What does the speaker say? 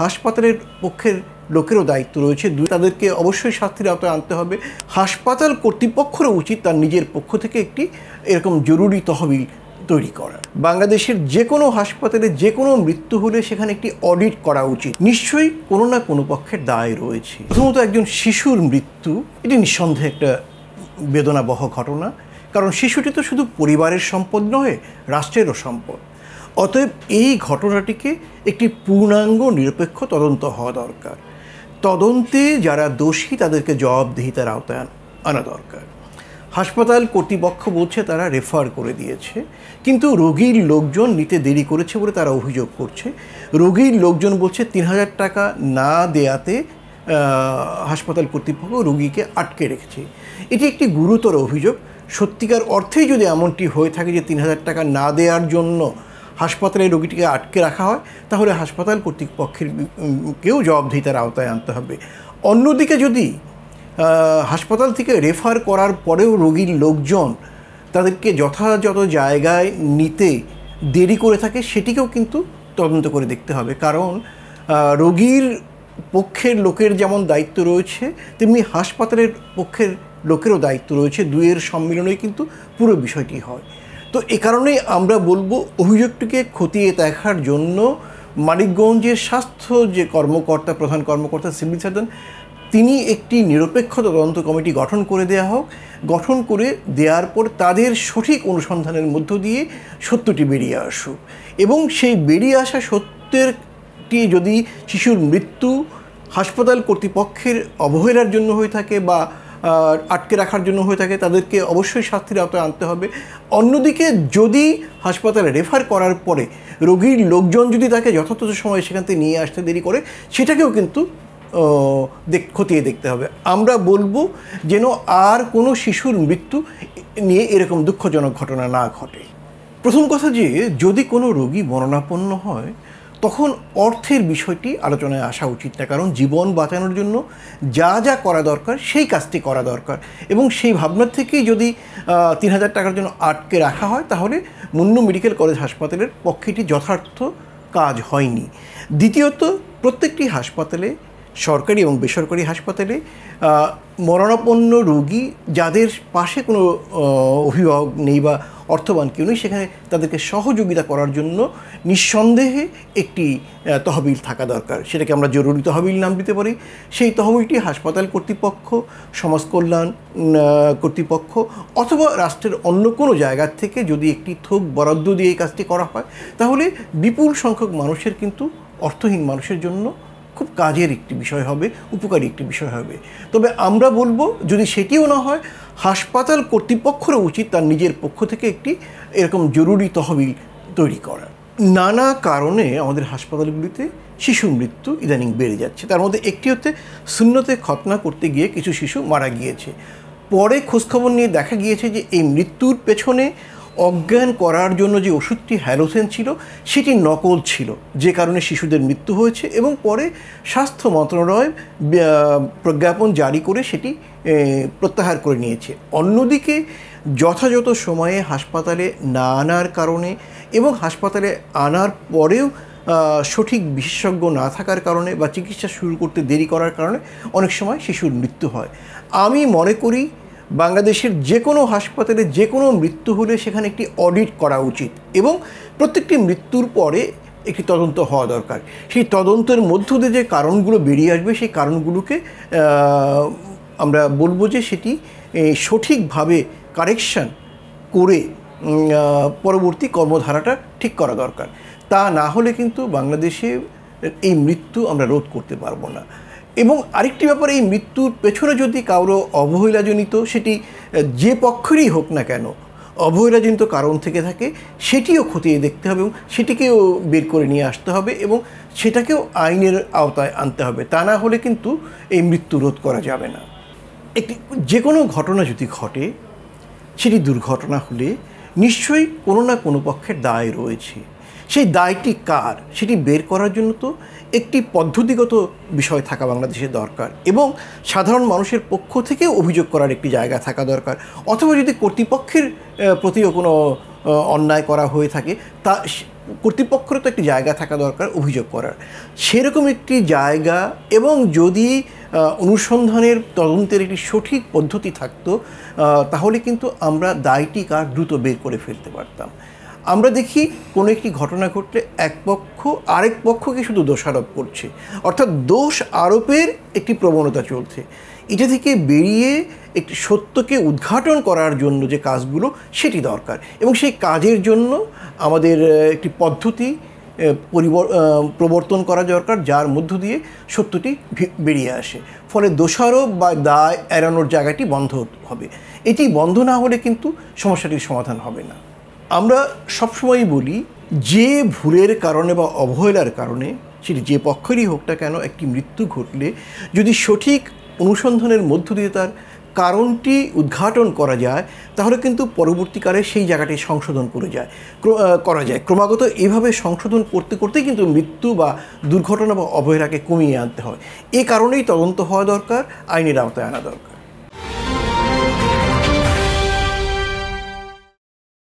হাসপাতালের পক্ষের লোকেরও দায়িত্ব রয়েছে, তাদেরকে অবশ্যই শাস্তির আওতায় আনতে হবে। হাসপাতাল কর্তৃপক্ষেরও উচিত তার নিজের পক্ষ থেকে একটি এরকম জরুরি তহবিল তৈরি করা। বাংলাদেশের যে কোনো হাসপাতালে যে কোনো মৃত্যু হলে সেখানে একটি অডিট করা উচিত। নিশ্চয়ই কোনো না কোনো পক্ষের দায় রয়েছে। প্রথমত একজন শিশুর মৃত্যু এটি নিঃসন্দেহে একটা বেদনাবহ ঘটনা, কারণ শিশুটি তো শুধু পরিবারের সম্পদ নয়, রাষ্ট্রেরও সম্পদ। অতএব এই ঘটনাটিকে একটি পূর্ণাঙ্গ নিরপেক্ষ তদন্ত হওয়া দরকার। তদন্তে যারা দোষী তাদেরকে জবাবদিহিতার আওতায় আনা দরকার। হাসপাতাল কর্তৃপক্ষ বলছে তারা রেফার করে দিয়েছে, কিন্তু রোগীর লোকজন নিতে দেরি করেছে বলে তারা অভিযোগ করছে। রোগীর লোকজন বলছে ৩,০০০ টাকা না দেয়াতে হাসপাতাল কর্তৃপক্ষ রোগীকে আটকে রেখেছে। এটি একটি গুরুতর অভিযোগ। সত্যিকার অর্থেই যদি এমনটি হয়ে থাকে যে ৩,০০০ টাকা না দেওয়ার জন্য হাসপাতালে রোগীটিকে আটকে রাখা হয়, তাহলে হাসপাতাল কর্তৃপক্ষের কেউ জবাবদিহিতার আওতায় আনতে হবে। অন্যদিকে যদি হাসপাতাল থেকে রেফার করার পরেও রোগীর লোকজন তাদেরকে যথাযথ জায়গায় নিতে দেরি করে থাকে, সেটিকেও কিন্তু তদন্ত করে দেখতে হবে। কারণ রোগীর পক্ষের লোকের যেমন দায়িত্ব রয়েছে, তেমনি হাসপাতালের পক্ষের লোকেরও দায়িত্ব রয়েছে। দুয়ের সম্মিলনেই কিন্তু পুরো বিষয়টি হয়। তো এ কারণেই আমরা বলবো, অভিযোগটিকে খতিয়ে দেখার জন্য মানিকগঞ্জের স্বাস্থ্য যে কর্মকর্তা, প্রধান কর্মকর্তা সিভিল সার্জন, তিনি একটি নিরপেক্ষ তদন্ত কমিটি গঠন করে দেওয়া হোক। গঠন করে দেওয়ার পর তাদের সঠিক অনুসন্ধানের মধ্য দিয়ে সত্যটি বেরিয়ে আসুক, এবং সেই বেরিয়ে আসা সত্যেরটি যদি শিশুর মৃত্যু হাসপাতাল কর্তৃপক্ষের অবহেলার জন্য হয়ে থাকে বা আটকে রাখার জন্য হয়ে থাকে, তাদেরকে অবশ্যই শাস্তির আওতায় আনতে হবে। অন্যদিকে যদি হাসপাতালে রেফার করার পরে রোগীর লোকজন যদি তাকে যথাযথ সময় সেখান থেকে নিয়ে আসতে দেরি করে, সেটাকেও কিন্তু খতিয়ে দেখতে হবে। আমরা বলবো যেন আর কোনো শিশুর মৃত্যু নিয়ে এরকম দুঃখজনক ঘটনা না ঘটে। প্রথম কথা যে, যদি কোনো রোগী মরণাপন্ন হয় তখন অর্থের বিষয়টি আলোচনায় আসা উচিত না, কারণ জীবন বাঁচানোর জন্য যা যা করা দরকার সেই কাজটি করা দরকার। এবং সেই ভাবনার থেকেই যদি ৩,০০০ টাকার জন্য আটকে রাখা হয়, তাহলে মুন্নু মেডিকেল কলেজ হাসপাতালের পক্ষে এটি যথার্থ কাজ হয়নি। দ্বিতীয়ত, প্রত্যেকটি হাসপাতালে, সরকারি এবং বেসরকারি হাসপাতালে মরণাপন্ন রোগী যাদের পাশে কোনো অভিভাবক নেই বা অর্থবান কেউ নেই, সেখানে তাদেরকে সহযোগিতা করার জন্য নিঃসন্দেহে একটি তহবিল থাকা দরকার। সেটাকে আমরা জরুরি তহবিল নাম দিতে পারি। সেই তহবিলটি হাসপাতাল কর্তৃপক্ষ, সমাজ কল্যাণ কর্তৃপক্ষ অথবা রাষ্ট্রের অন্য কোনো জায়গার থেকে যদি একটি থোক বরাদ্দ দিয়ে এই কাজটি করা হয়, তাহলে বিপুল সংখ্যক মানুষের, কিন্তু অর্থহীন মানুষের জন্য খুব কাজের একটি বিষয় হবে, উপকারী একটি বিষয় হবে। তবে আমরা বলবো, যদি সেটিও না হয়, হাসপাতাল কর্তৃপক্ষেরও উচিত তার নিজের পক্ষ থেকে একটি এরকম জরুরি তহবিল তৈরি করা। নানা কারণে আমাদের হাসপাতালগুলিতে শিশু মৃত্যু ইদানিং বেড়ে যাচ্ছে। তার মধ্যে একটি হচ্ছে, সুন্নতে খতনা করতে গিয়ে কিছু শিশু মারা গিয়েছে। পরে খোঁজখবর নিয়ে দেখা গিয়েছে যে এই মৃত্যুর পেছনে অজ্ঞান করার জন্য যে ওষুধটি হ্যালোসেন ছিল, সেটি নকল ছিল, যে কারণে শিশুদের মৃত্যু হয়েছে। এবং পরে স্বাস্থ্য মন্ত্রণালয় প্রজ্ঞাপন জারি করে সেটি প্রত্যাহার করে নিয়েছে। অন্যদিকে যথাযথ সময়ে হাসপাতালে না আনার কারণে এবং হাসপাতালে আনার পরেও সঠিক বিশেষজ্ঞ না থাকার কারণে বা চিকিৎসা শুরু করতে দেরি করার কারণে অনেক সময় শিশুর মৃত্যু হয়। আমি মনে করি, বাংলাদেশের যে কোনো হাসপাতালে যে কোনো মৃত্যু হলে সেখানে একটি অডিট করা উচিত, এবং প্রত্যেকটি মৃত্যুর পরে একটি তদন্ত হওয়া দরকার। সেই তদন্তের মধ্য দিয়ে যে কারণগুলো বেরিয়ে আসবে, সেই কারণগুলোকে আমরা বলবো যে সেটি সঠিকভাবে কারেকশন করে পরবর্তী কর্মধারাটা ঠিক করা দরকার। তা না হলে কিন্তু বাংলাদেশে এই মৃত্যু আমরা রোধ করতে পারবো না। এবং আরেকটি ব্যাপার, এই মৃত্যুর পেছনে যদি কারো অবহেলাজনিত, সেটি যে পক্ষেরই হোক না কেন, অবহেলাজনিত কারণ থেকে থাকে, সেটিও খতিয়ে দেখতে হবে এবং সেটিকেও বের করে নিয়ে আসতে হবে এবং সেটাকেও আইনের আওতায় আনতে হবে। তা না হলে কিন্তু এই মৃত্যু রোধ করা যাবে না। যে কোনো ঘটনা যদি ঘটে, সেটি দুর্ঘটনা হলে নিশ্চয়ই কোনো না কোনো পক্ষের দায় রয়েছে। সেই দায়টি কার, সেটি বের করার জন্য তো একটি পদ্ধতিগত বিষয় থাকা বাংলাদেশের দরকার, এবং সাধারণ মানুষের পক্ষ থেকে অভিযোগ করার একটি জায়গা থাকা দরকার। অথবা যদি কর্তৃপক্ষের প্রতিও কোনো অন্যায় করা হয়ে থাকে, তা কর্তৃপক্ষের তো একটি জায়গা থাকা দরকার অভিযোগ করার, সেরকম একটি জায়গা এবং যদি অনুসন্ধানের তদন্তের একটি সঠিক পদ্ধতি থাকতো, তাহলে কিন্তু আমরা দায়টি কার দ্রুত বের করে ফেলতে পারতাম। আমরা দেখি কোনো একটি ঘটনা ঘটলে এক পক্ষ আরেক পক্ষকে শুধু দোষারোপ করছে, অর্থাৎ দোষ আরোপের একটি প্রবণতা চলছে। এটা থেকে বেরিয়ে একটি সত্যকে উদ্ঘাটন করার জন্য যে কাজগুলো সেটি দরকার, এবং সেই কাজের জন্য আমাদের একটি পদ্ধতি প্রবর্তন করা দরকার, যার মধ্য দিয়ে সত্যটি বেরিয়ে আসে। ফলে দোষারোপ বা দায় এড়ানোর জায়গাটি বন্ধ হবে। এটি বন্ধ না হলে কিন্তু সমস্যাটির সমাধান হবে না। আমরা সবসময়ই বলি, যে ভুলের কারণে বা অবহেলার কারণে সেটি যে পক্ষেরই হোক না কেন একটি মৃত্যু ঘটলে যদি সঠিক অনুসন্ধানের মধ্য দিয়ে তার কারণটি উদ্ঘাটন করা যায়, তাহলে কিন্তু পরবর্তীকালে সেই জায়গাটি সংশোধন করা যায়। ক্রমাগত এইভাবে সংশোধন করতে করতেই কিন্তু মৃত্যু বা দুর্ঘটনা বা অবহেলাকে কমিয়ে আনতে হয়। এ কারণেই তদন্ত হওয়া দরকার, আইনের আওতায় আনা দরকার।